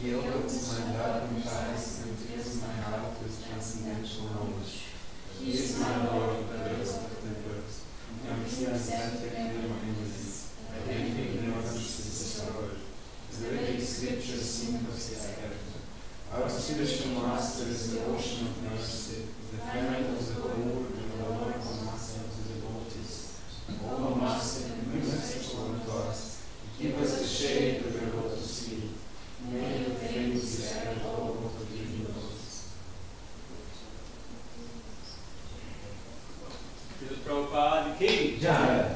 He opens my darkened eyes and fills my heart with transcendental knowledge. He is my Lord, the first of the first. Come here and stand clear my enemies. I think ignorance is the word. The very scriptures sing of his character. Our spiritual master is the ocean of mercy, the friend of the poor and the Lord of master of the devotees. O Master, be merciful unto us. Give us the shade of your lotus feet. May your fame be spread all over the universe. Prabhupada Ki Jai.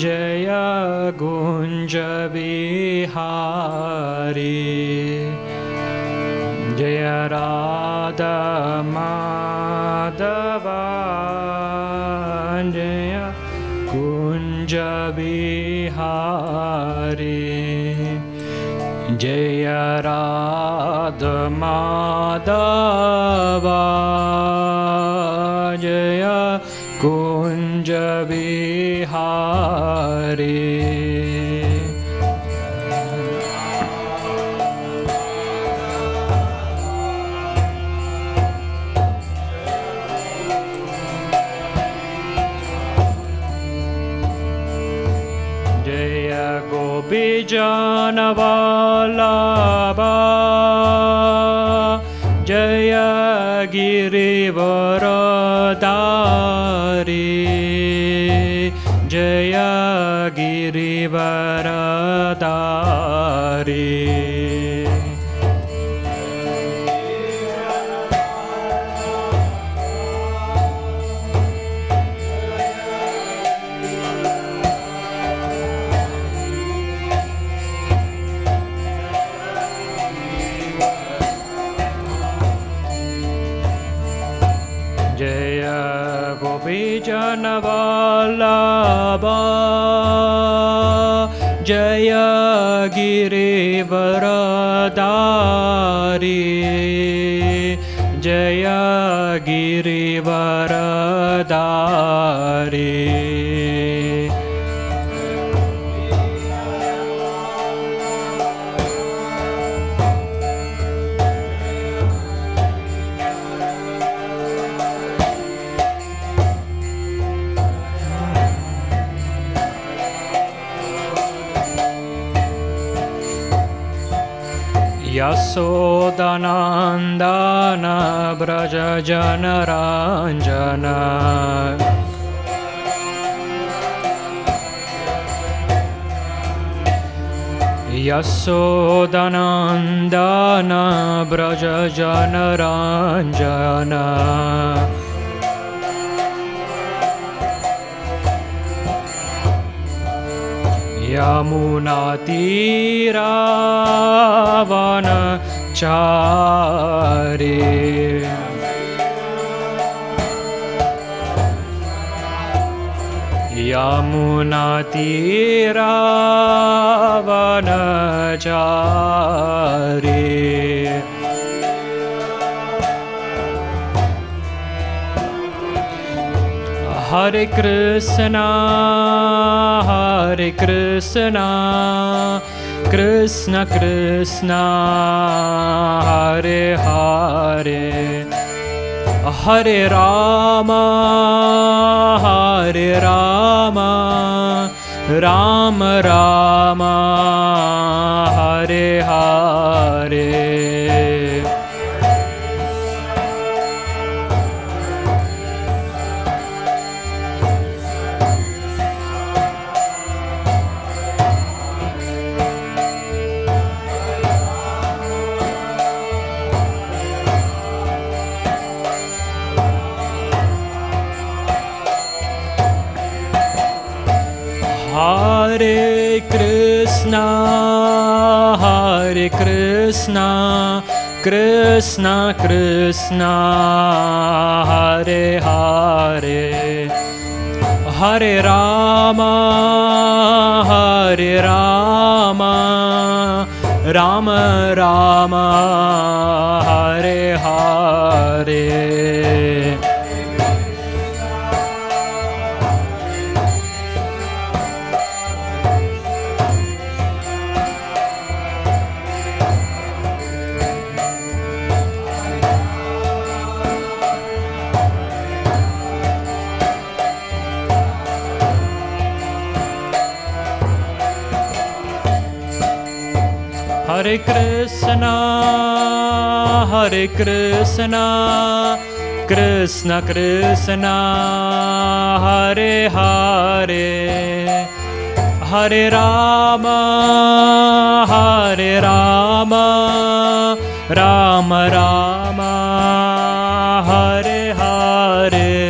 Jaya Gunja Vihari Jaya Radha Madhava Jaya Gunja Vihari Jaya Radha Madhava Jaya Kunja Vihari Jaya Gopijana Vallabha Jaya Girivaradari Jaya Girivaradari Jaya Gopijana Vallabha Jaya Girivaradari Jaya Girivaradari Yasodanandana Braja Janaranjana Yasodhanandana Braja Janaranjana Yamunatira Vanachari Yamunatira Vanachari Hare Krishna, Krishna Krishna, Hare Hare, Hare Rama, Rama Rama, Hare Hare. Hare Krishna, Krishna Krishna, Hare Hare, Hare Rama, Rama Rama, Hare Hare. Hare Krishna, Krishna Krishna, Hare Hare, Hare Rama, Rama Rama, Hare Hare.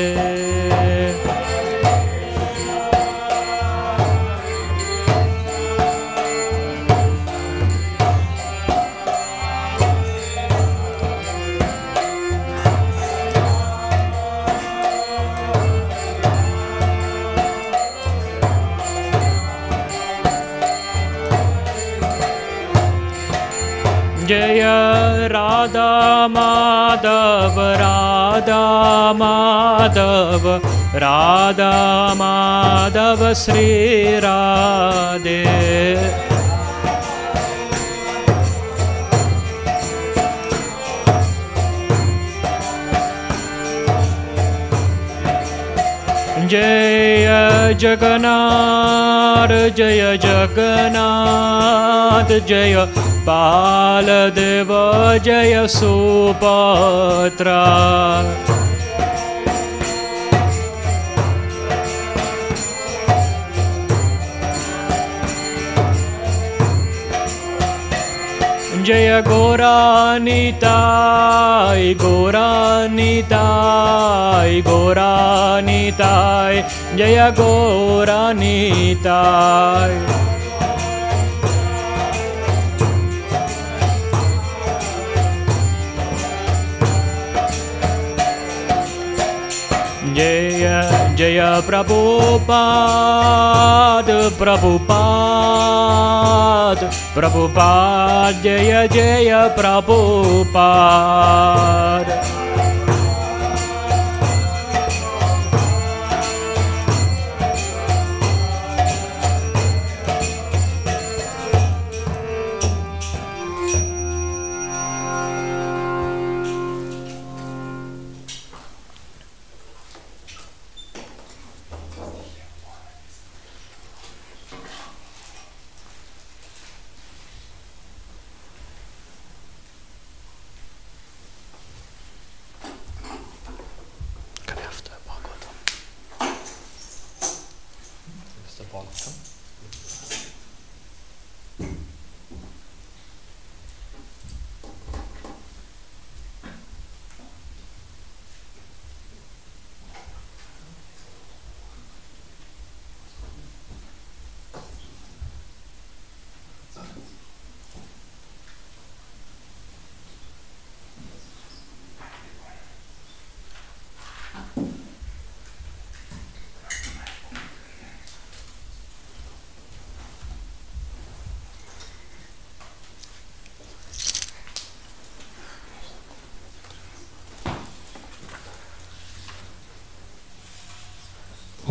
Jaya Radha Madhav, Radha Madhav, Radha Madhav, Sri Radhe. Jaya Jagannath, Jaya Jagannath, Jaya Baladeva, Jaya Subhadra. Jaya Goranitai, Goranitai, Jaya Goranitai. Jaya Jaya Prabhupada, Prabhupada, Jaya Jaya Prabhupada.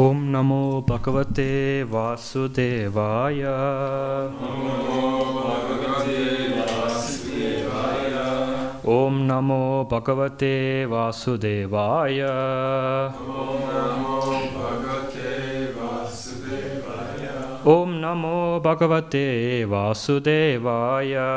Om Namo Bhagavate Vasudevaya. Om Namo Bhagavate Vasudevaya. Om Namo Bhagavate Vasudevaya.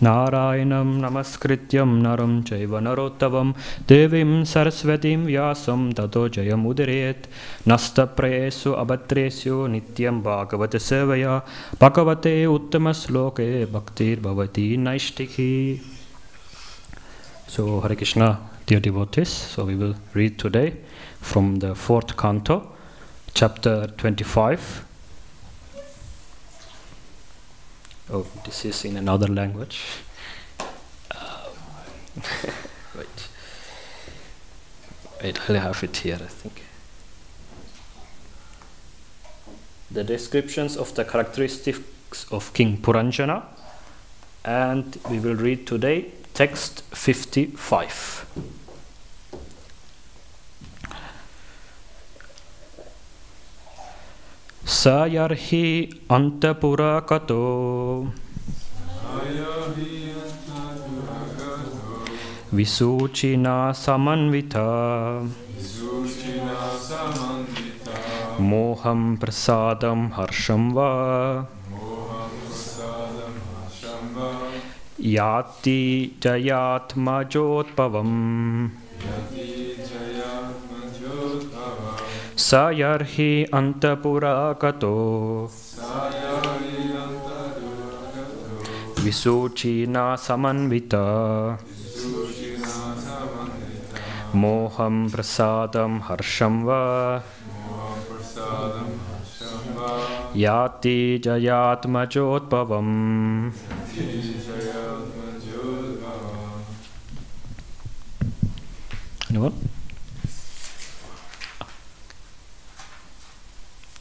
Narayanam Namaskrityam Naram Chaiva Narottavam Devim Saraswatim Vyasam Tato Jayam Udiret Nasta Prayesu Abhatresyu Nityam Bhagavate Sevaya Bhagavate Uttama Sloke Bhaktir Bhavati Naishtiki. So Hare Krishna, dear devotees, so we will read today from the 4th canto, chapter 25. Oh, this is in another language. Wait, I'll have it here, I think. The descriptions of the characteristics of King Puranjana, and we will read today text 55. Sayarhi antapura kato Visuchina samanvita Moham prasadam harsham va Yati jayatma jotpavam Sayarhi antapura kato Visuchina samanvita Moham prasadam harsham va Yati jayatma jotpavam. Anyone?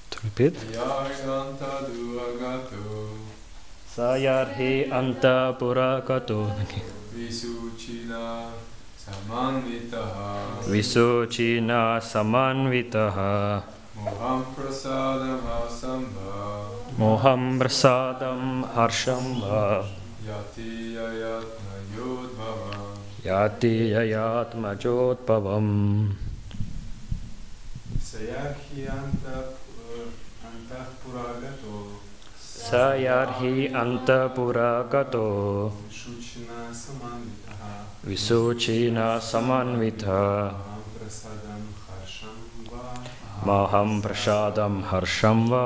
To repeat. Sayarhi anta purakato. Visuchina samanvitaha. Moham prasadam harshamba. Yati yayatma jotpavam. Sayarhi antapuragato Visuchina samanvita Maham prasadam harsham va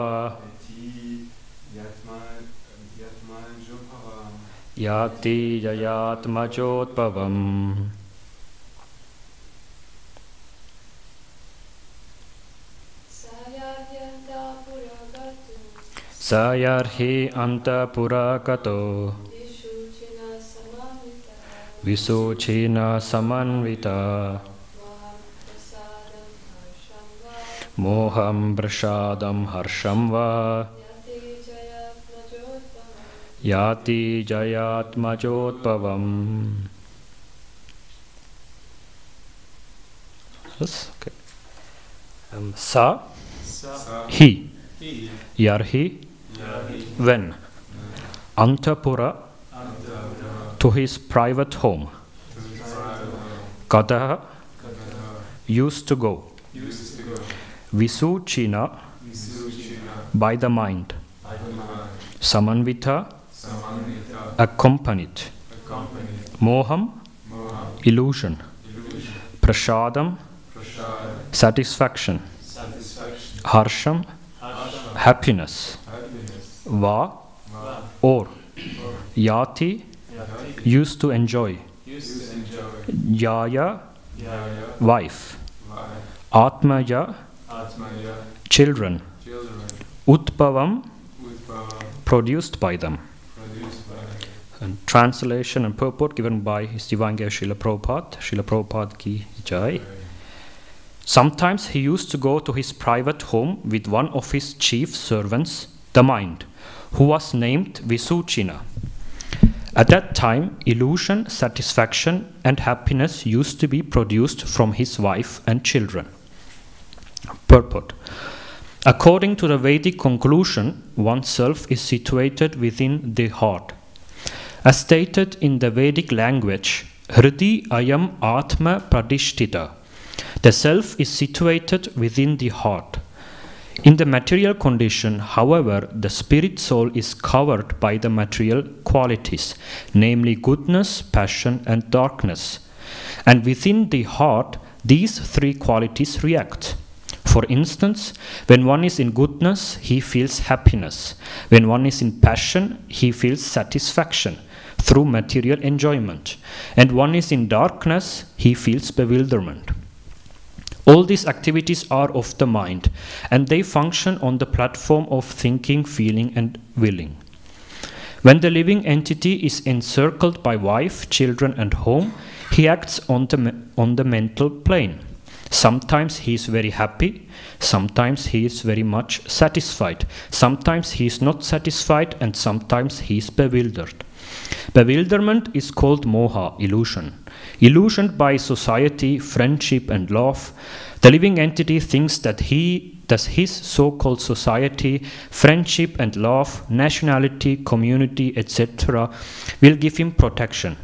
Yati yayatma jotpavam. Sayarhi antapuragato Visuchina samanvita Moham prasadam harsham va Yati jayatma jotpavam. Yes, okay. Sa, he, yarhi, when, antapura, to his private home, kataha, used to go, visuchina, by the mind, samanvita, accompanied, moham, illusion, prasadam, satisfaction, harsham, happiness, va, or, yati, used to enjoy, yaya, wife, atmaya, children, utpavam, produced by them. And translation and purport given by His Divine Grace Srila Prabhupada. Srila Prabhupada ki jai. Sometimes he used to go to his private home with one of his chief servants, the mind, who was named Visuchina. At that time, illusion, satisfaction, and happiness used to be produced from his wife and children. Purport. According to the Vedic conclusion, oneself is situated within the heart. As stated in the Vedic language, Hridi ayam atma pradishtita. The self is situated within the heart. In the material condition, however, the spirit soul is covered by the material qualities, namely goodness, passion, and darkness. And within the heart, these three qualities react. For instance, when one is in goodness, he feels happiness. When one is in passion, he feels satisfaction through material enjoyment. And one is in darkness, he feels bewilderment. All these activities are of the mind, and they function on the platform of thinking, feeling, and willing. When the living entity is encircled by wife, children, and home, he acts on the mental plane. Sometimes he is very happy, sometimes he is very much satisfied, sometimes he is not satisfied, and sometimes he is bewildered. Bewilderment is called moha, illusion. Illusioned by society, friendship, and love, the living entity thinks that his so-called society, friendship, and love, nationality, community, etc. will give him protection.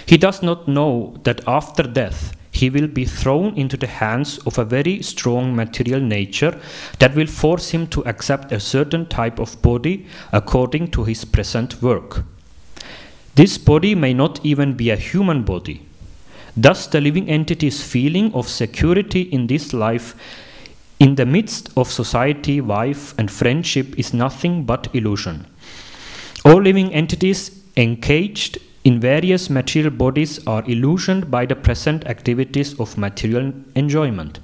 He does not know that after death, he will be thrown into the hands of a very strong material nature that will force him to accept a certain type of body according to his present work. This body may not even be a human body. Thus, the living entity's feeling of security in this life, in the midst of society, wife, and friendship, is nothing but illusion. All living entities engaged in various material bodies are illusioned by the present activities of material enjoyment.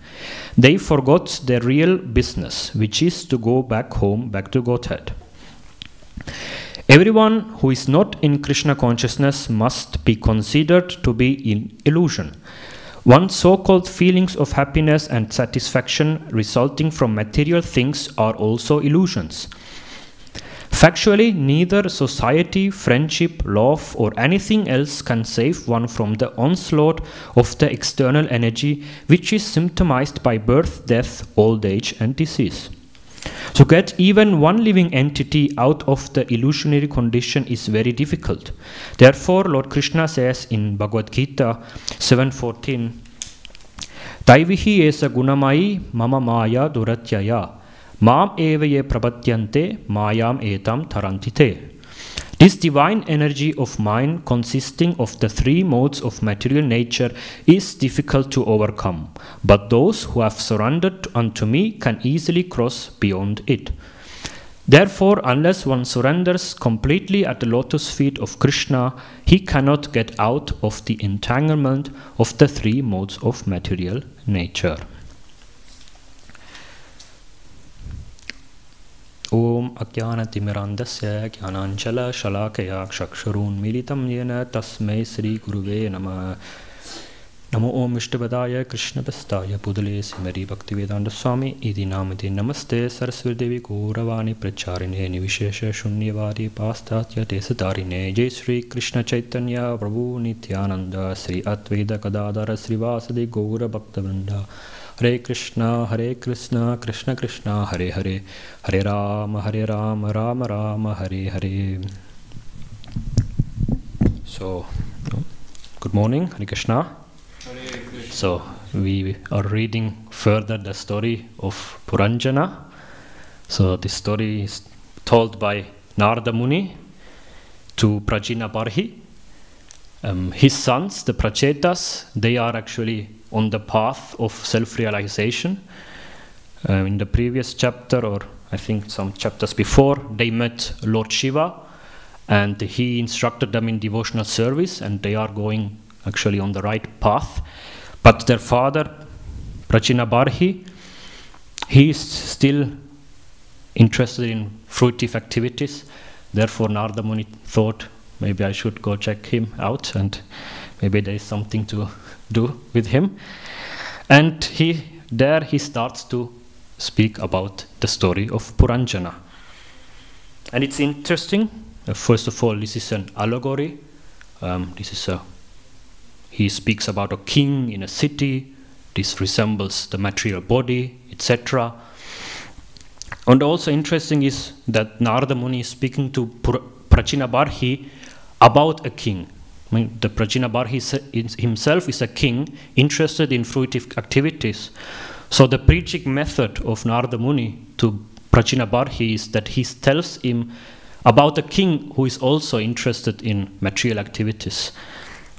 They forgot their real business, which is to go back home, back to Godhead. Everyone who is not in Krishna consciousness must be considered to be in illusion. One's so-called feelings of happiness and satisfaction resulting from material things are also illusions. Factually, neither society, friendship, love, or anything else can save one from the onslaught of the external energy, which is symptomized by birth, death, old age, and disease. To get even one living entity out of the illusionary condition is very difficult. Therefore, Lord Krishna says in Bhagavad Gita 7:14, Taivihi esa gunamai mama maya duratyaya mam eva ye prapatyante mayam etam tarantite. This divine energy of mind, consisting of the three modes of material nature, is difficult to overcome, but those who have surrendered unto me can easily cross beyond it. Therefore, unless one surrenders completely at the lotus feet of Krishna, he cannot get out of the entanglement of the three modes of material nature. Om Ajnanatimirandasya Jnananchala Shalakaya Chakshurun Militam Yena Tasmai Sri Guruve Namah. Namo Om Ishtabadaya Krishna Pastaya Pudale Simari Bhaktivedanta Swami Idi Namade Namaste Saraswati Devi Gauravani Pracharine Nivishesha Shunyavadi Pastatya Desatarine Jai Sri Krishna Chaitanya Prabhu Nityananda Sri Advaita Gadadhara Sri Vasadi Gaura Bhaktavrinda Hare Krishna, Krishna Krishna, Hare Hare, Hare Rama, Rama Rama, Hare Hare. So, good morning, Hare Krishna. So, we are reading further the story of Puranjana. So, this story is told by Narada Muni to Prajina Barhi. His sons, the Prachetas, they are actually on the path of self-realization. In the previous chapter, or I think some chapters before, they met Lord Shiva and he instructed them in devotional service, and they are going actually on the right path. But their father, Prachina Barhi, he is still interested in fruitive activities. Therefore, Narada Muni thought, maybe I should go check him out, and maybe there is something to do with him. And he starts to speak about the story of Puranjana. And it's interesting First of all, this is an allegory. He speaks about a king in a city. This resembles the material body, etc. And also interesting is that Narada Muni is speaking to Prachinabarhi about a king. I mean, the Prachinabarhi himself is a king interested in fruitive activities. So the preaching method of Narada Muni to Prachinabarhi is that he tells him about a king who is also interested in material activities.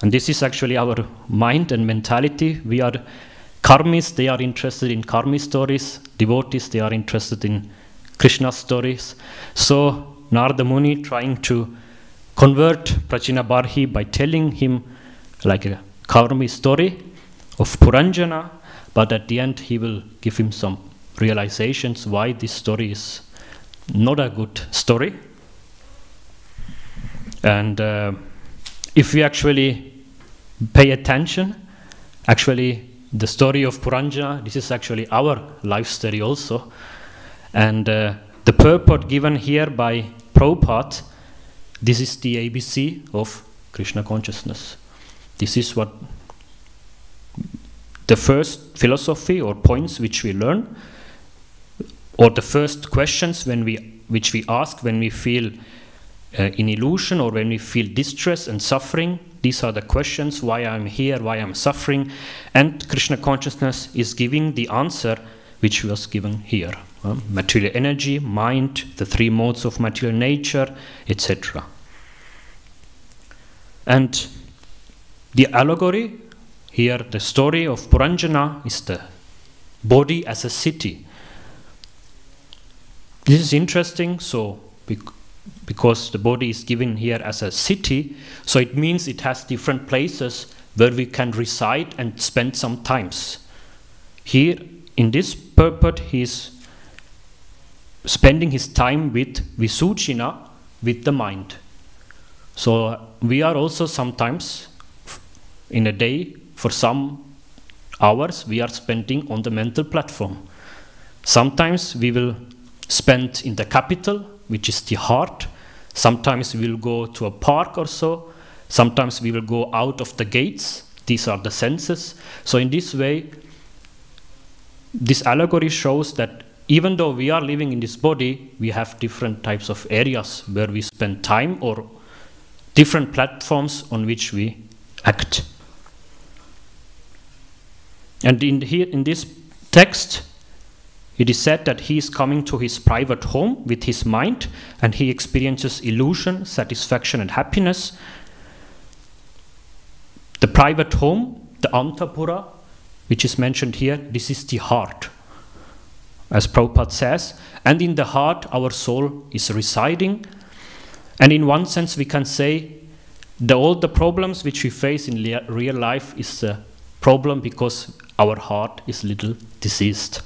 And this is actually our mind and mentality. We are karmis, they are interested in karmi stories. Devotees, they are interested in Krishna stories. So Narada Muni trying to convert Prachinabarhi by telling him like a karmi story of Puranjana, but at the end he will give him some realizations why this story is not a good story. And if we actually pay attention, actually the story of Puranjana, this is actually our life story also. And the purport given here by Prabhupada, this is the ABC of Krishna consciousness. This is what the first philosophy or points which we learn, or the first questions which we ask when we feel in illusion or when we feel distress and suffering. These are the questions: why I'm here, why I'm suffering, and Krishna consciousness is giving the answer which was given here. Material energy, mind, the three modes of material nature, etc. And the allegory here, the story of Puranjana, is the body as a city. This is interesting, so because the body is given here as a city, so it means it has different places where we can reside and spend some times. Here, in this purport, he is spending his time with Visuchina, with the mind. So we are also sometimes in a day, for some hours, we are spending on the mental platform. Sometimes we will spend in the capital, which is the heart. Sometimes we will go to a park or so. Sometimes we will go out of the gates. These are the senses. So in this way, this allegory shows that even though we are living in this body, we have different types of areas where we spend time, or different platforms on which we act. And in this text, it is said that he is coming to his private home with his mind, and he experiences illusion, satisfaction, and happiness. The private home, the Antapura, which is mentioned here, this is the heart, as Prabhupada says. And in the heart, our soul is residing. And in one sense, we can say all the problems which we face in real life is a problem because our heart is little diseased.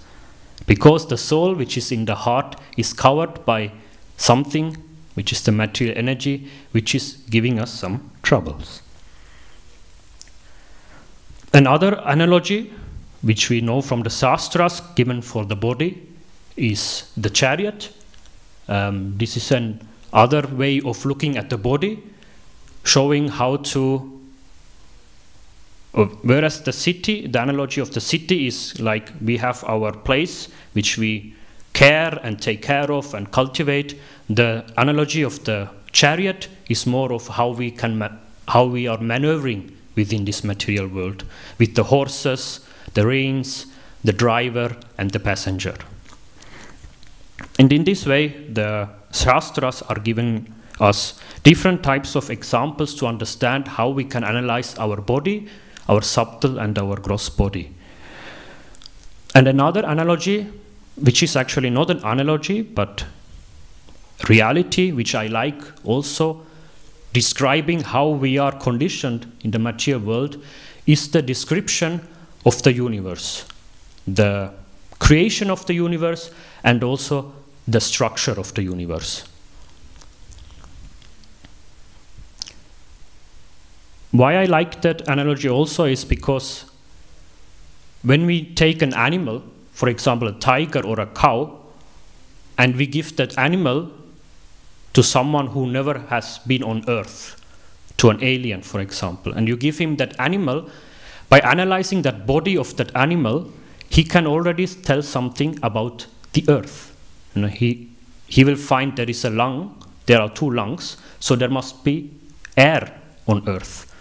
Because the soul which is in the heart is covered by something which is the material energy, which is giving us some troubles. Another analogy which we know from the Shastras given for the body is the chariot. This is another way of looking at the body, showing how to whereas the city, the analogy of the city is like we have our place which we care and take care of and cultivate. The analogy of the chariot is more of how we are maneuvering within this material world, with the horses, the reins, the driver, and the passenger. And in this way, the Shastras are giving us different types of examples to understand how we can analyze our body, our subtle and our gross body. And another analogy, which is actually not an analogy, but reality, which I like also, describing how we are conditioned in the material world, is the description of the universe, the creation of the universe, and also the structure of the universe. Why I like that analogy also is because when we take an animal, for example a tiger or a cow, and we give that animal to someone who never has been on earth, to an alien, for example, and you give him that animal, by analyzing that body of that animal, he can already tell something about the earth. You know, he will find there is a lung, there are 2 lungs, so there must be air on earth.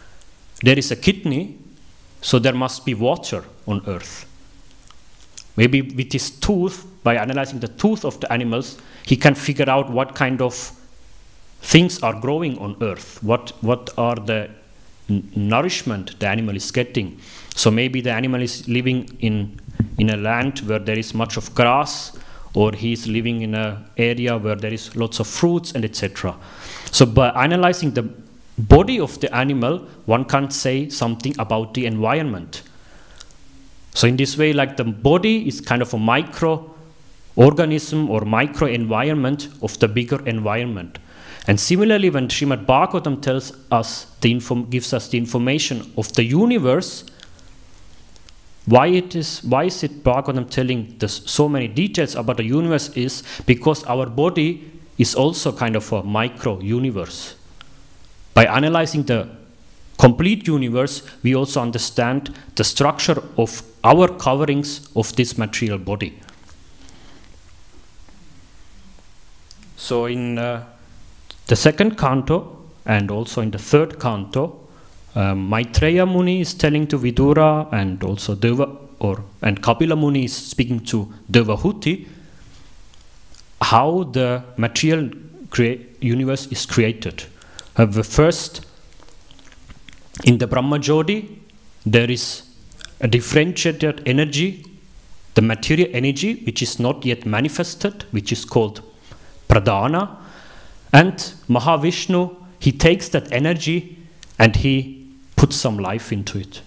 There is a kidney, so there must be water on earth. Maybe with his tooth, by analyzing the tooth of the animals, he can figure out what kind of things are growing on earth, what are the nourishment the animal is getting. So maybe the animal is living in a land where there is much of grass, or he is living in an area where there is lots of fruits, and etc. So by analyzing the body of the animal, one can say something about the environment. So in this way, like the body is kind of a micro-organism or micro-environment of the bigger environment. And similarly, when Srimad Bhagavatam tells us, gives us the information of the universe, why is it Bhagavatam telling so many details about the universe is because our body is also kind of a micro-universe. By analyzing the complete universe, we also understand the structure of our coverings of this material body. So in the second canto and also in the third canto, Maitreya Muni is telling to Vidura, and also and Kapila Muni is speaking to Devahuti how the material universe is created. First, in the Brahma Jyoti, there is a differentiated energy, the material energy, which is not yet manifested, which is called Pradhana. And Mahavishnu, he takes that energy and he puts some life into it.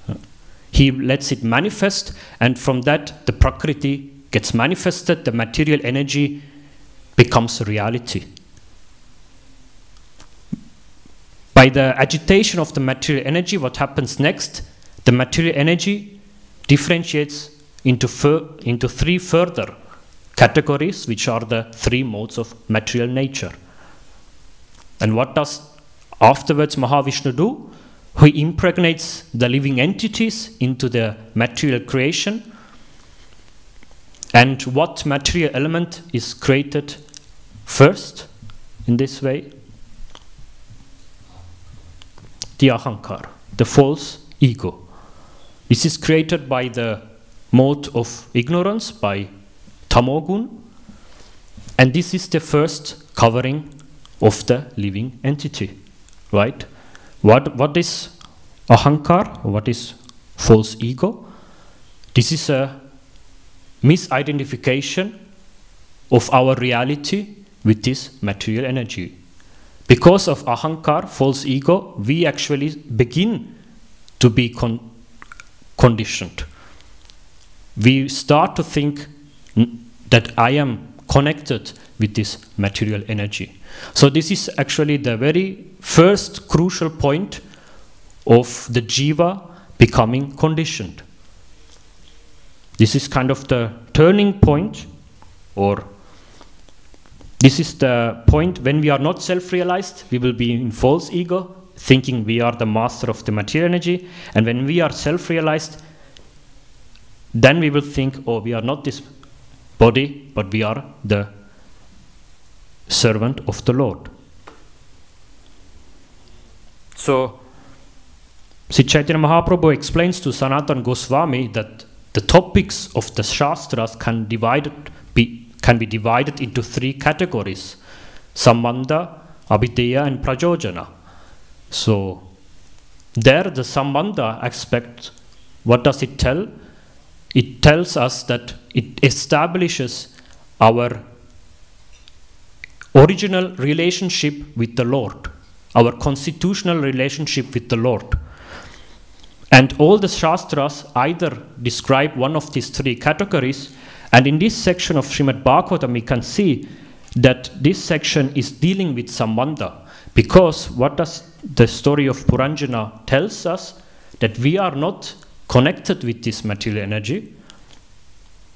He lets it manifest, and from that, the Prakriti gets manifested, the material energy becomes a reality. By the agitation of the material energy, what happens next? The material energy differentiates into 3 further categories, which are the 3 modes of material nature. And what does afterwards Mahavishnu do? He impregnates the living entities into the material creation. And what material element is created first in this way? The ahankara, the false ego. This is created by the mode of ignorance, by tamogun, and this is the first covering of the living entity, right? What is ahankara? What is false ego? This is a misidentification of our reality with this material energy. Because of ahankar, false ego, we actually begin to be conditioned. We start to think that I am connected with this material energy. So this is actually the very first crucial point of the jiva becoming conditioned. This is kind of the turning point, or this is the point when we are not self-realized, we will be in false ego, thinking we are the master of the material energy. And when we are self-realized, then we will think, oh, we are not this body, but we are the servant of the Lord. So, Sri Chaitanya Mahaprabhu explains to Sanatana Goswami that the topics of the Shastras can be divided into 3 categories: Sambandha, Abhideya, and Prajojana. So, there the Sambandha aspect, what does it tell? It tells us that it establishes our original relationship with the Lord, our constitutional relationship with the Lord. And all the Shastras either describe one of these 3 categories, and in this section of Srimad Bhagavatam we can see that this section is dealing with Sambandha, because what does the story of Puranjana tells us? That we are not connected with this material energy.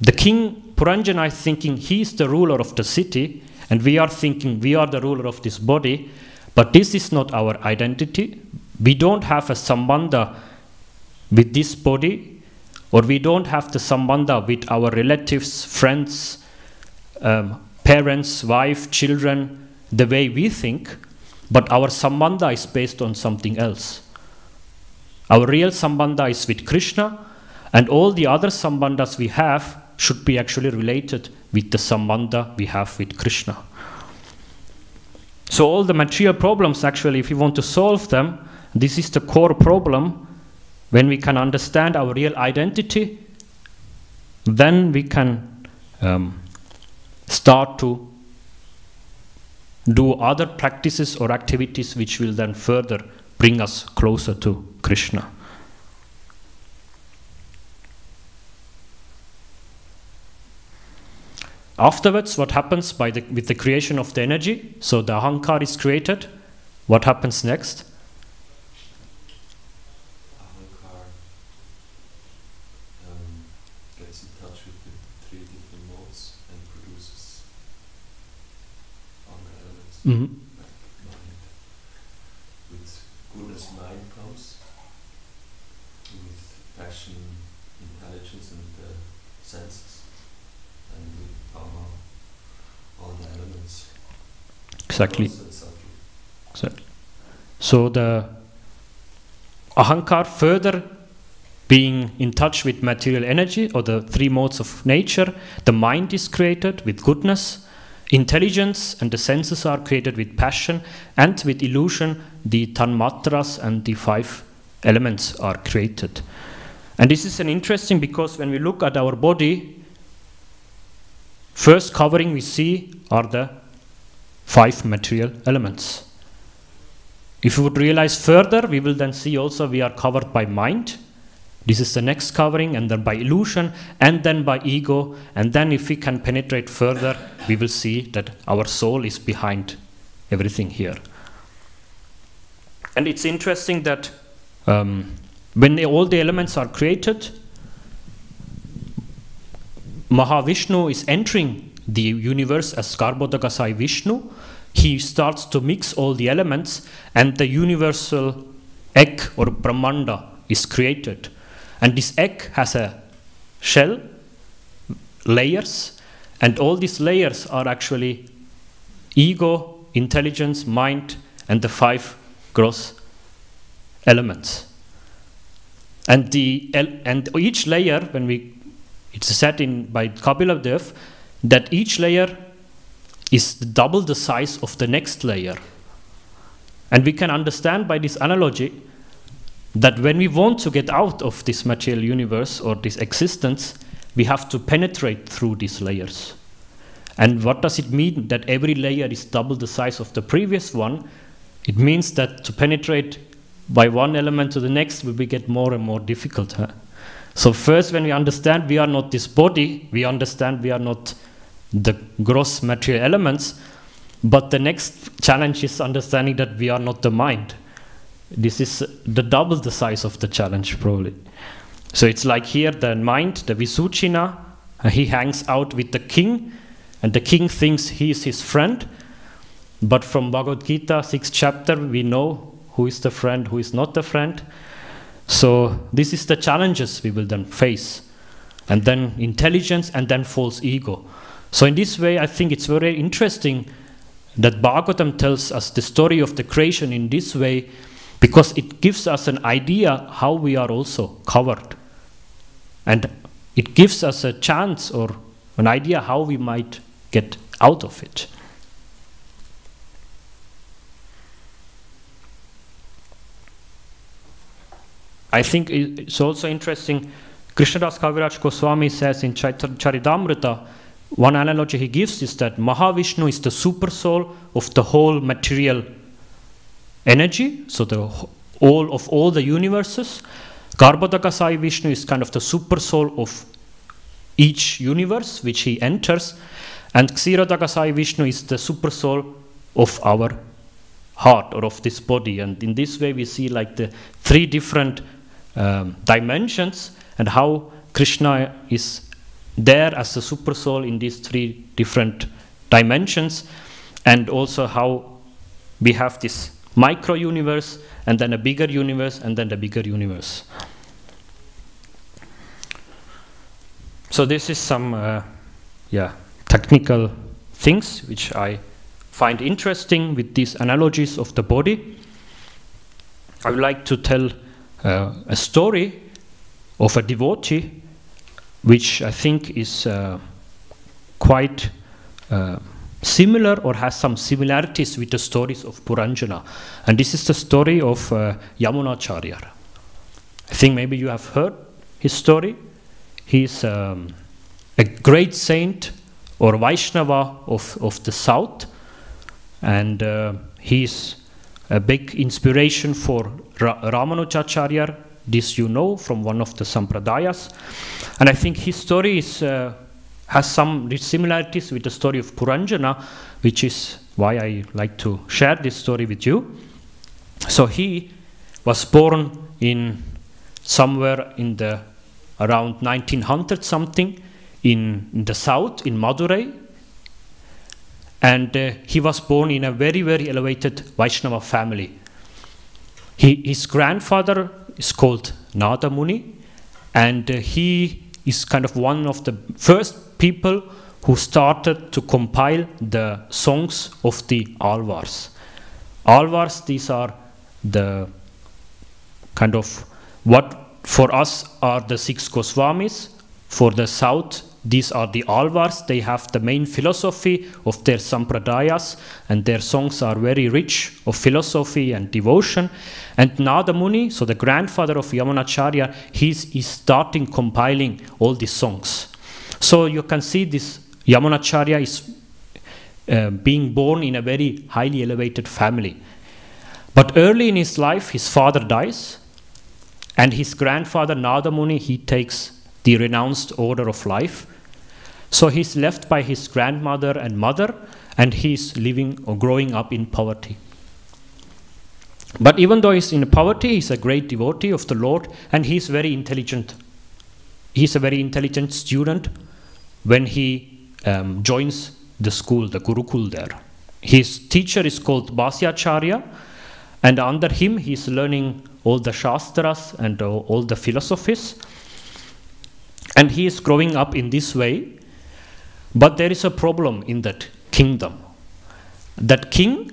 The king Puranjana is thinking he is the ruler of the city, and we are thinking we are the ruler of this body, but this is not our identity. We don't have a sambandha with this body, or we don't have the sambandha with our relatives, friends, parents, wife, children, the way we think, but our sambandha is based on something else. Our real sambandha is with Krishna, and all the other sambandhas we have should be actually related with the sambandha we have with Krishna. So all the material problems, actually, if you want to solve them, this is the core problem. When we can understand our real identity, then we can start to do other practices or activities which will then further bring us closer to Krishna. Afterwards, what happens with the creation of the energy? So the ahankar is created. What happens next? Ahankar gets in touch with the 3 different modes and produces other elements. Mm-hmm. Like mind. With goodness, mind comes. With passion, intelligence, and the senses. And with Dhamma, all the elements. Exactly. So the ahankar, further being in touch with material energy or the 3 modes of nature, the mind is created with goodness, intelligence and the senses are created with passion, and with illusion the tanmatras and the 5 elements are created. And this is an interesting, because when we look at our body, first covering we see are the 5 material elements. If we would realize further, we will then see also we are covered by mind. This is the next covering, and then by illusion, and then by ego. And then if we can penetrate further, we will see that our soul is behind everything here. And it's interesting that when all the elements are created, Mahavishnu is entering the universe as Garbhodakasai Vishnu. He starts to mix all the elements, and the universal egg or Brahmanda is created. And this egg has a shell, layers, and all these layers are actually ego, intelligence, mind, and the 5 gross elements. And each layer, it's said by Kapila Dev that each layer is double the size of the next layer. And we can understand by this analogy that when we want to get out of this material universe or this existence, we have to penetrate through these layers. And what does it mean that every layer is double the size of the previous one? It means that to penetrate by one element to the next will get more and more difficult. So first, when we understand we are not this body, we understand we are not the gross material elements, but the next challenge is understanding that we are not the mind. This is the double the size of the challenge, probably. So it's like here the mind, the Visuchina, he hangs out with the king, and the king thinks he is his friend. But from Bhagavad Gita, 6th chapter, we know who is the friend, who is not the friend. So this is the challenges we will then face. And then intelligence, and then false ego. So in this way, I think it's very interesting that Bhagavatam tells us the story of the creation in this way, because it gives us an idea how we are also covered. And it gives us a chance or an idea how we might get out of it. I think it's also interesting, Krishnadas Kaviraj Goswami says in Charitamrita, one analogy he gives is that Mahavishnu is the super soul of the whole material energy, so all the universes. Garbhodakasai Vishnu is kind of the super soul of each universe which he enters, and Ksirodakasai Vishnu is the super soul of our heart or of this body. And in this way we see like the 3 different dimensions, and how Krishna is there as a super soul in these 3 different dimensions. and also how we have this micro-universe, and then a bigger universe, and then the bigger universe. So this is some technical things which I find interesting with these analogies of the body. I would like to tell a story of a devotee which I think is quite similar or has some similarities with the stories of Puranjana. And this is the story of Yamunacharya. I think maybe you have heard his story. He's a great saint or Vaishnava of the south, and he's a big inspiration for Ramanujacharya. This you know from one of the Sampradayas. And I think his story is, has some similarities with the story of Puranjana, which is why I like to share this story with you. So he was born in somewhere in the around 1900 something in the south, in Madurai. And he was born in a very, very elevated Vaishnava family. His grandfather is called Nada Muni, and he is kind of one of the first people who started to compile the songs of the Alvars. Alvars, these are the kind of what for us are the 6 Goswamis. For the south, these are the Alvars. They have the main philosophy of their Sampradayas, and their songs are very rich of philosophy and devotion. And Nada Muni, so the grandfather of Yamunacharya, he's starting compiling all these songs. So you can see this Yamunacharya is being born in a very highly elevated family. But early in his life, his father dies, and his grandfather Nada Muni, he takes the renounced order of life. So he's left by his grandmother and mother, and he's living or growing up in poverty. But even though he's in poverty, he's a great devotee of the Lord, and he's very intelligent. He's a very intelligent student when he joins the school, the Gurukul there. His teacher is called Bhasyacharya, and under him he's learning all the Shastras and all the philosophies. And he is growing up in this way. But there is a problem in that kingdom. That king,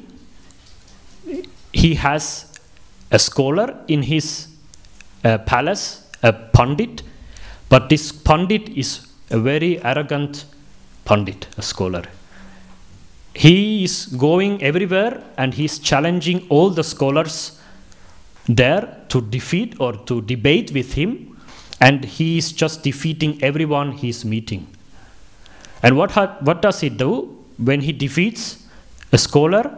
he has a scholar in his palace, a Pandit, but this Pandit is a very arrogant Pandit, a scholar. He is going everywhere and he is challenging all the scholars there to defeat or to debate with him, and he is just defeating everyone he is meeting. And what does he do when he defeats a scholar?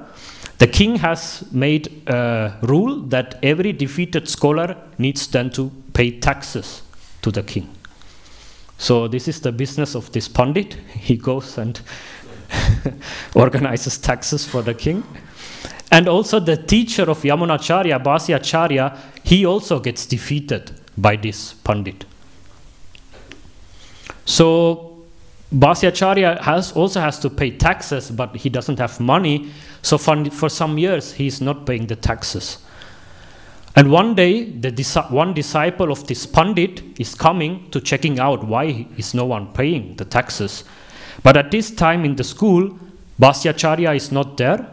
The king has made a rule that every defeated scholar needs then to pay taxes to the king. So this is the business of this Pandit. He goes and organizes taxes for the king. And also the teacher of Yamunacharya, Bhasyacharya, he also gets defeated by this Pandit. So Bhasyacharya also has to pay taxes, but he doesn't have money. So for some years, he's not paying the taxes. And one day, one disciple of this Pandit is coming to checking out why is no one paying the taxes. But at this time in the school, Bhasyacharya is not there,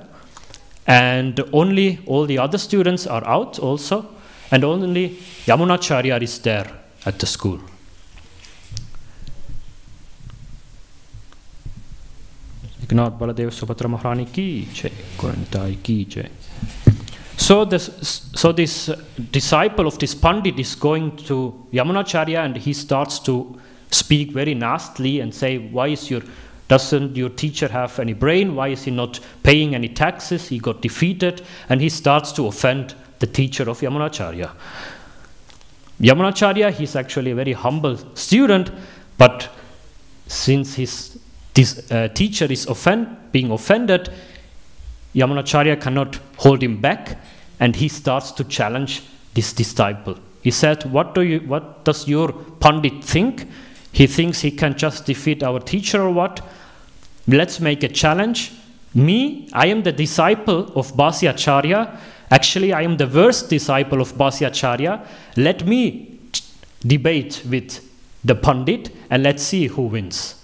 and only all the other students are out also, and only Yamunacharya is there at the school. So this disciple of this Pandit is going to Yamunacharya, and he starts to speak very nastily and say, doesn't your teacher have any brain? Why is he not paying any taxes? He got defeated, and he starts to offend the teacher of Yamunacharya. Yamunacharya, he's actually a very humble student, but since this teacher is being offended, Yamunacharya cannot hold him back, and he starts to challenge this disciple. He said, what does your Pandit think? He thinks he can just defeat our teacher or what? Let's make a challenge, Me, I am the disciple of Bhasyacharya. Actually, I am the worst disciple of Bhasyacharya. Let me debate with the Pandit and let's see who wins.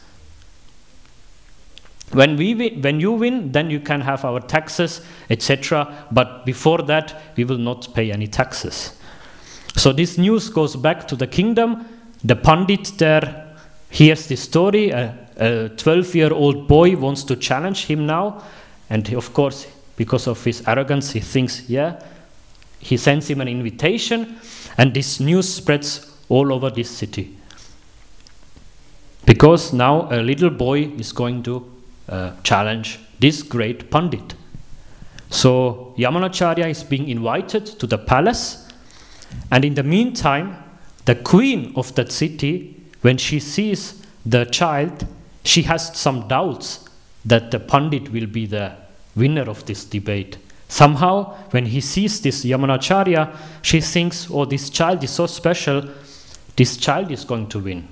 When you win, then you can have our taxes, etc. But before that, we will not pay any taxes. So this news goes back to the kingdom. The Pandit there hears the story. A 12-year-old boy wants to challenge him now. And of course, because of his arrogance, he thinks, yeah. He sends him an invitation. And this news spreads all over this city. Because now a little boy is going to challenge this great Pandit. So Yamunacharya is being invited to the palace. And in the meantime, the queen of that city, when she sees the child, she has some doubts that the Pandit will be the winner of this debate. Somehow, when he sees this Yamunacharya, she thinks, oh, this child is so special, this child is going to win.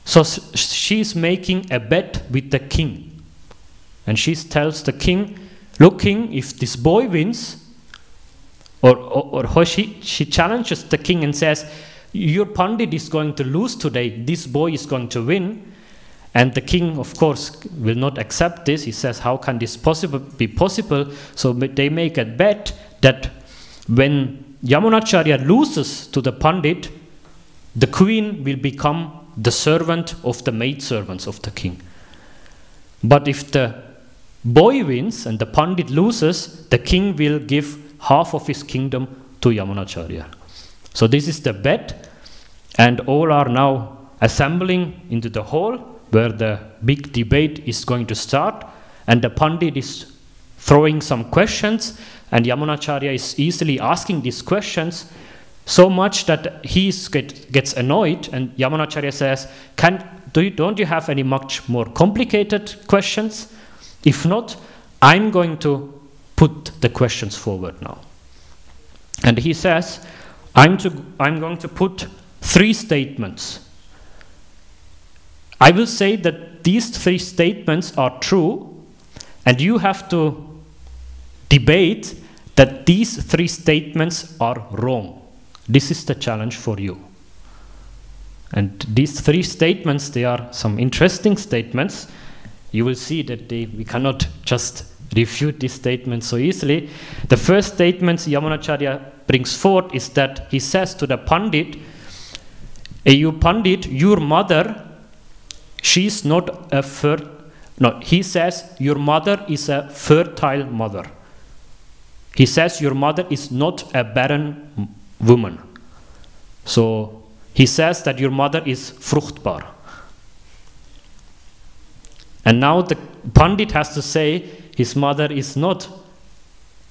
So she is making a bet with the king. And she tells the king, look, king, if this boy wins, or she challenges the king and says, your Pandit is going to lose today, this boy is going to win. And the king, of course, will not accept this. He says, how can this be possible? So they make a bet that when Yamunacharya loses to the Pandit, the queen will become the servant of the maidservants of the king. But if the boy wins and the Pandit loses, the king will give half of his kingdom to Yamunacharya. So this is the bet, and all are now assembling into the hall where the big debate is going to start, and the Pandit is throwing some questions, and Yamunacharya is easily asking these questions so much that he gets annoyed, and Yamunacharya says, don't you have any much more complicated questions? If not, I'm going to put the questions forward now. And he says, I'm going to put 3 statements. I will say that these 3 statements are true, and you have to debate that these 3 statements are wrong. This is the challenge for you. And these 3 statements, they are some interesting statements. You will see that we cannot just refute these statements so easily. The first statement Yamunacharya brings forth is that he says to the Pandit, you Pandit, your mother, she's not a he says your mother is a fertile mother. He says your mother is not a barren woman. So he says that your mother is fruchtbar. And now the Pandit has to say his mother is not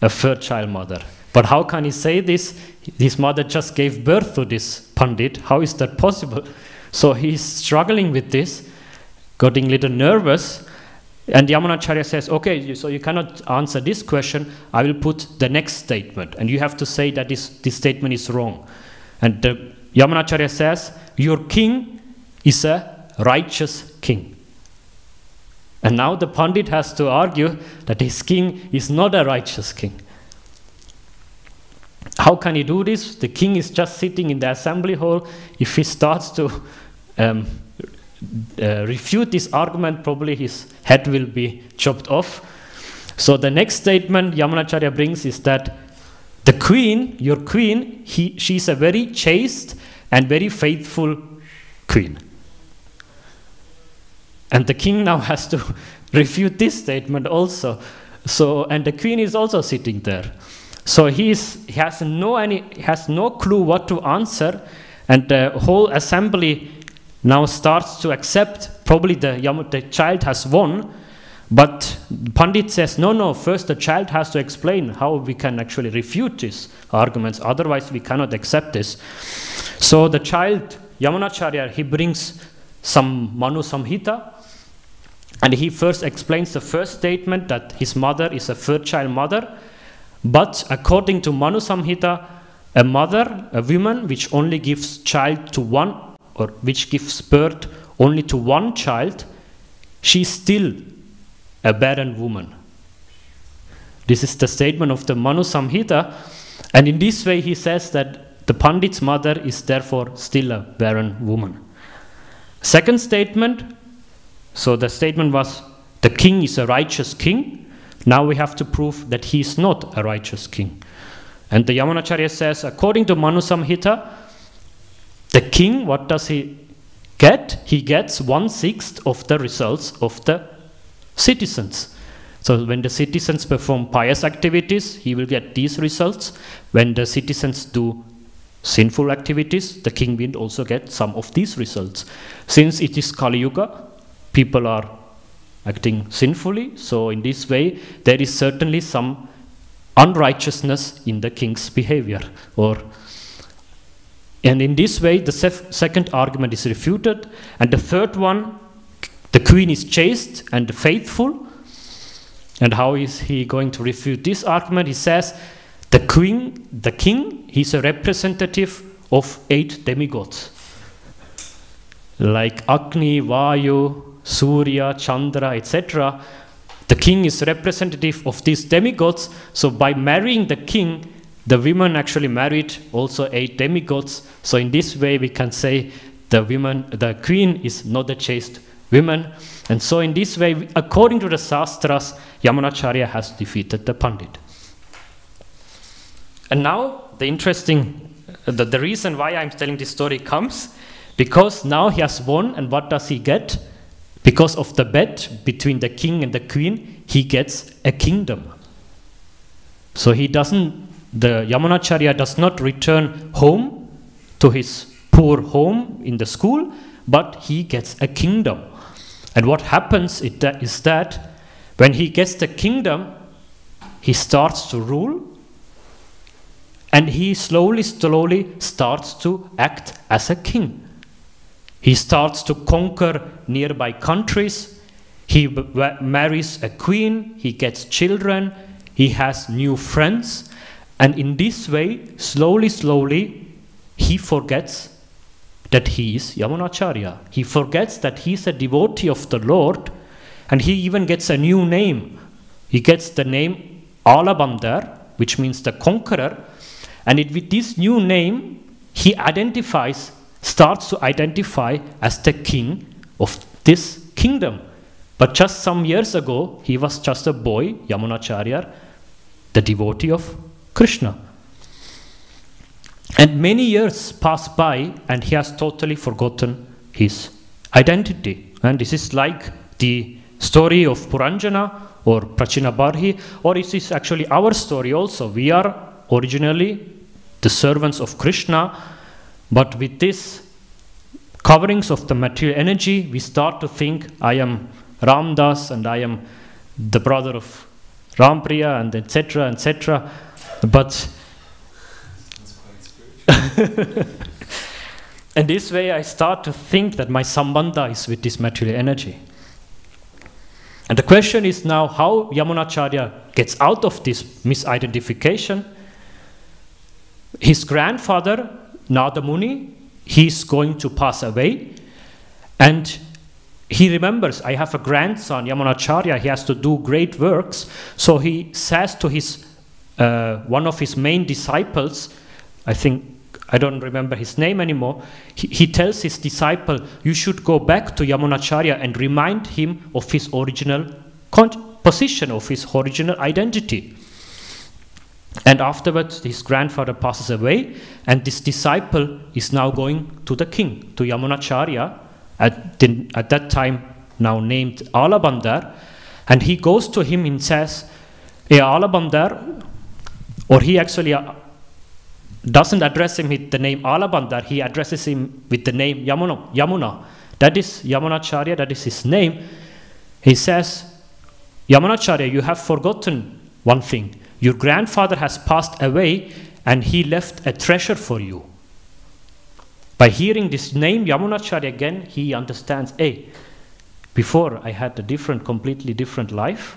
a fertile mother. But how can he say this? His mother just gave birth to this Pandit. How is that possible? So he's struggling with this, getting a little nervous. And Yamunacharya says, okay, so you cannot answer this question. I will put the next statement. And you have to say that this statement is wrong. And Yamunacharya says, your king is a righteous king. And now the Pandit has to argue that his king is not a righteous king. How can he do this? The king is just sitting in the assembly hall. If he starts to refute this argument, probably his head will be chopped off. So the next statement Yamunacharya brings is that the queen, your queen, she's a very chaste and very faithful queen. And the king now has to refute this statement also. So, and the queen is also sitting there. So he has no clue what to answer, and the whole assembly now starts to accept probably the child has won. But Pandit says, no, first the child has to explain how we can actually refute these arguments, otherwise we cannot accept this. So the child, Yamunacharya, he brings some Manu Samhita, and he first explains the first statement that his mother is a fertile mother. But according to Manu Samhita, a mother, a woman which only gives child to one, or which gives birth only to one child, she's still a barren woman. This is the statement of the Manu Samhita. And in this way he says that the Pandit's mother is therefore still a barren woman. Second statement, so the statement was the king is a righteous king. Now we have to prove that he is not a righteous king. And the Yamunacharya says, according to Manu Samhita, the king, what does he get? He gets 1/6 of the results of the citizens. So when the citizens perform pious activities, he will get these results. When the citizens do sinful activities, the king will also get some of these results. Since it is Kali Yuga, people are acting sinfully, so in this way there is certainly some unrighteousness in the king's behavior. And in this way the second argument is refuted. And the third one, the queen is chaste and faithful. And how is he going to refute this argument? He says the king, he's a representative of 8 demigods, like Agni, Vayu, Surya, Chandra, etc. The king is representative of these demigods. So by marrying the king, the women actually married also 8 demigods. So in this way we can say the queen is not a chaste woman. And so in this way, according to the Shastras, Yamunacharya has defeated the Pandit. And now the reason why I'm telling this story comes because now he has won, and what does he get? Because of the bet between the king and the queen, he gets a kingdom. So the Yamunacharya does not return home to his poor home in the school, but he gets a kingdom. And what happens is that when he gets the kingdom, he starts to rule, and he slowly starts to act as a king. He starts to conquer nearby countries. He marries a queen. He gets children. He has new friends. And in this way, slowly, he forgets that he is Yamunacharya. He forgets that he is a devotee of the Lord, and he even gets a new name. He gets the name Alabandar, which means the conqueror. And with this new name, he starts to identify as the king of this kingdom. But just some years ago, he was just a boy, Yamunacharya, the devotee of Krishna. And many years pass by, and he has totally forgotten his identity. And this is like the story of Puranjana or Prachinabarhi, or it is actually our story also. We are originally the servants of Krishna, but with this coverings of the material energy, we start to think, I am Ramdas, and I am the brother of Rampriya, and etc., etc. But and this way I start to think that my sambandha is with this material energy. And the question is now how Yamunacharya gets out of this misidentification. His grandfather, Nada Muni, he's going to pass away, and he remembers, I have a grandson, Yamunacharya, he has to do great works. So he says to his one of his main disciples, I don't remember his name anymore, he tells his disciple, you should go back to Yamunacharya and remind him of his original position, of his original identity. And afterwards, his grandfather passes away, and this disciple is now going to the king, to Yamunacharya, at that time now named Alabandar, and he goes to him and says, hey, Alabandar, or he actually doesn't address him with the name Alabandar, he addresses him with the name Yamuna. That is Yamunacharya, that is his name. He says, Yamunacharya, you have forgotten one thing. Your grandfather has passed away, and he left a treasure for you. By hearing this name, Yamunacharya again, he understands, hey, before I had a completely different life.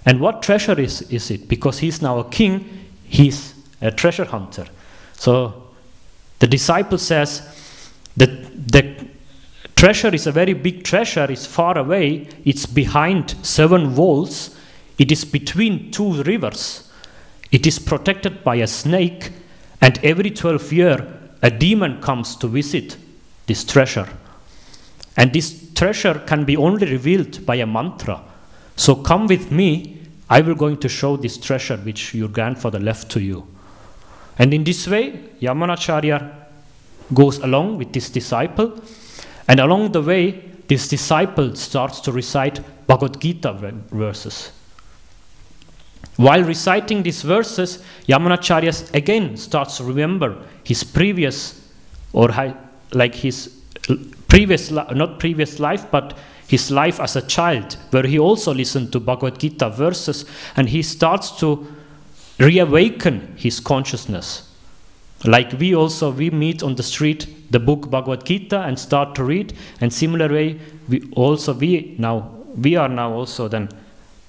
And what treasure is it? Because he's now a king, he's a treasure hunter. So the disciple says that the treasure is a very big treasure, it's far away, it's behind 7 walls. it is between two rivers. It is protected by a snake, and every 12 years a demon comes to visit this treasure. And this treasure can be only revealed by a mantra. So come with me, I will going to show this treasure which your grandfather left to you. And in this way, Yamunacharya goes along with this disciple, and along the way, this disciple starts to recite Bhagavad Gita verses. While reciting these verses, Yamunacharya again starts to remember his previous, or like his previous, not previous life, but his life as a child, where he also listened to Bhagavad Gita verses, and he starts to reawaken his consciousness. Like we meet on the street the book Bhagavad Gita and start to read, and similar way we are now also then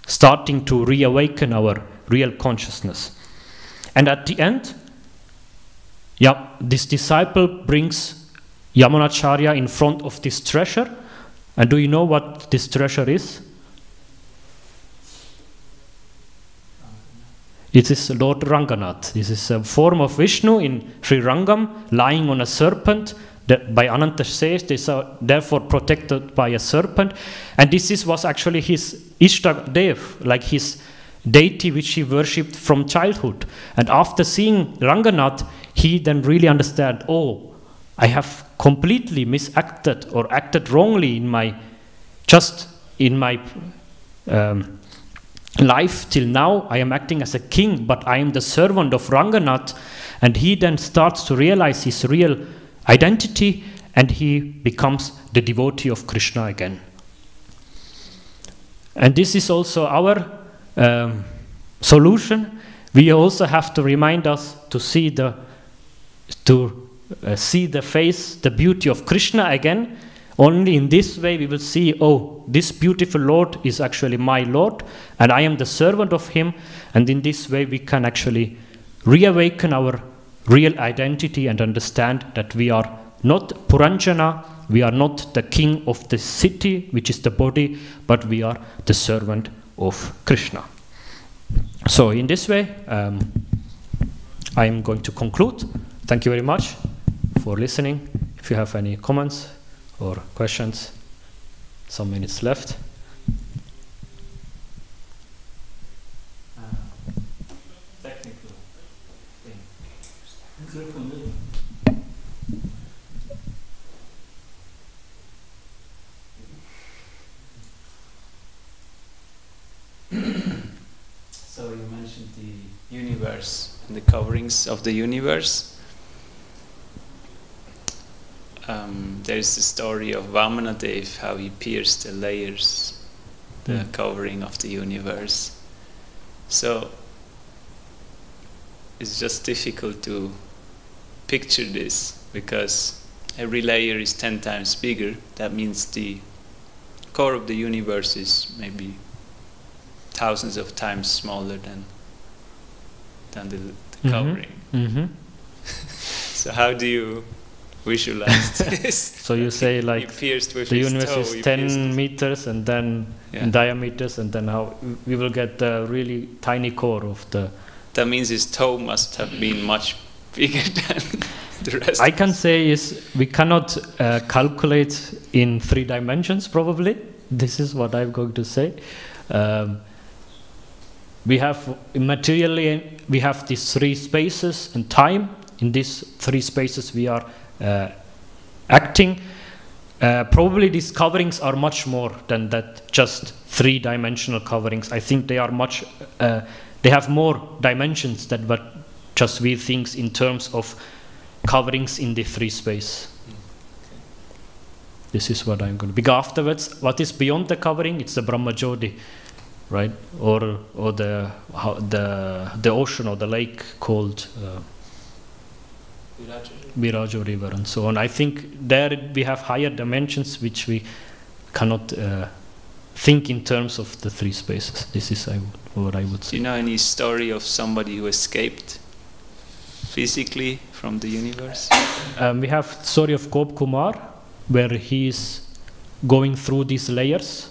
starting to reawaken our real consciousness. And at the end, this disciple brings Yamunacharya in front of this treasure. And do you know what this treasure is? It is Lord Ranganath. This is a form of Vishnu in Sri Rangam, lying on a serpent. That by Ananta says they are therefore protected by a serpent. And this was actually his Ishta Dev, like his deity which he worshipped from childhood. And after seeing Ranganath, he then really understood, oh, I have completely misacted or acted wrongly in my life till now. I am acting as a king, but I am the servant of Ranganath. And he then starts to realize his real identity, and he becomes the devotee of Krishna again. And this is also our solution. We also have to remind us to see the face, the beauty of Krishna again. Only in this way we will see, oh, this beautiful Lord is actually my Lord, and I am the servant of him. And in this way we can actually reawaken our real identity and understand that we are not Puranjana, we are not the king of the city, which is the body, but we are the servant of Krishna. So in this way, I am going to conclude. Thank you very much for listening. If you have any comments or questions, some minutes left. Technical thing. So you mentioned the universe and the coverings of the universe. There is the story of Vamanadev, how he pierced the layers, the covering of the universe. So it's just difficult to picture this, because every layer is 10 times bigger. That means the core of the universe is maybe thousands of times smaller than the covering. Mm-hmm. So how do you visualize this? So you say like the universe is 10 meters and then in diameters, and then how we will get the really tiny core of the... That means his toe must have been much bigger than the rest. I can say is we cannot calculate in 3 dimensions probably. This is what I'm going to say. We have materially, we have these 3 spaces and time. In these 3 spaces we are acting. Probably these coverings are much more than that, just 3-dimensional coverings. I think they are much, they have more dimensions than what just we think in terms of coverings in the 3 space. This is what I'm going to, because afterwards, what is beyond the covering, it's the Brahmajyoti, right? Or the ocean or the lake called Virajo River and so on. I think there we have higher dimensions which we cannot think in terms of the 3 spaces. This is what I would say. Do you know any story of somebody who escaped physically from the universe? We have the story of Gop Kumar, where he is going through these layers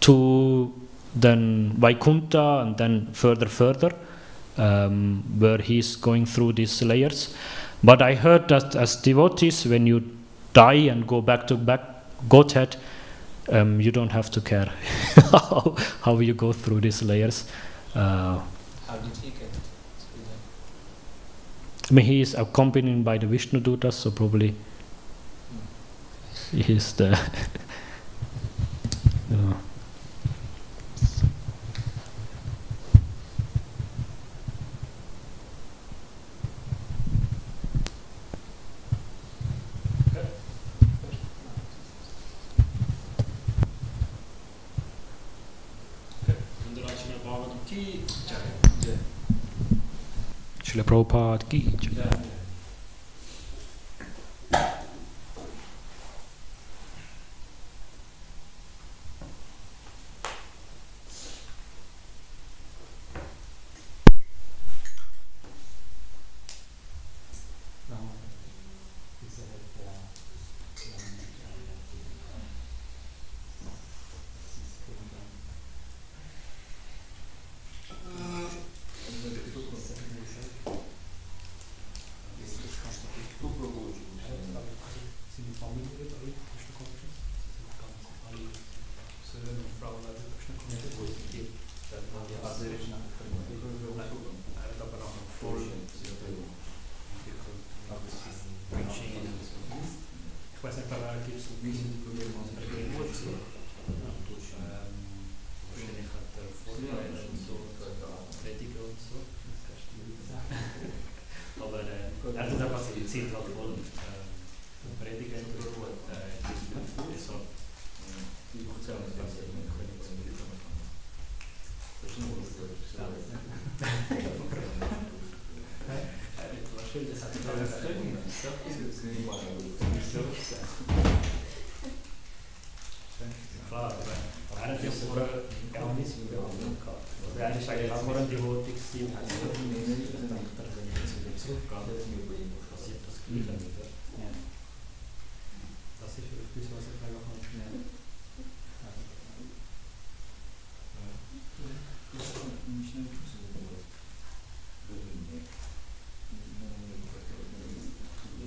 to then Vaikuntha, and then further, where he's going through these layers. But I heard that as devotees, when you die and go back to Godhead, you don't have to care how you go through these layers. How did he get through I mean, he is accompanied by the Vishnu Dutas, so probably he is the. Srila Prabhupada ki jai.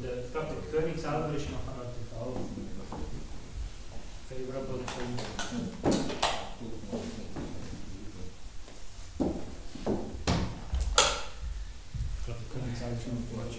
Der König selber ist noch relativ alt. Favorable to ich glaube, der König selber ist noch gut.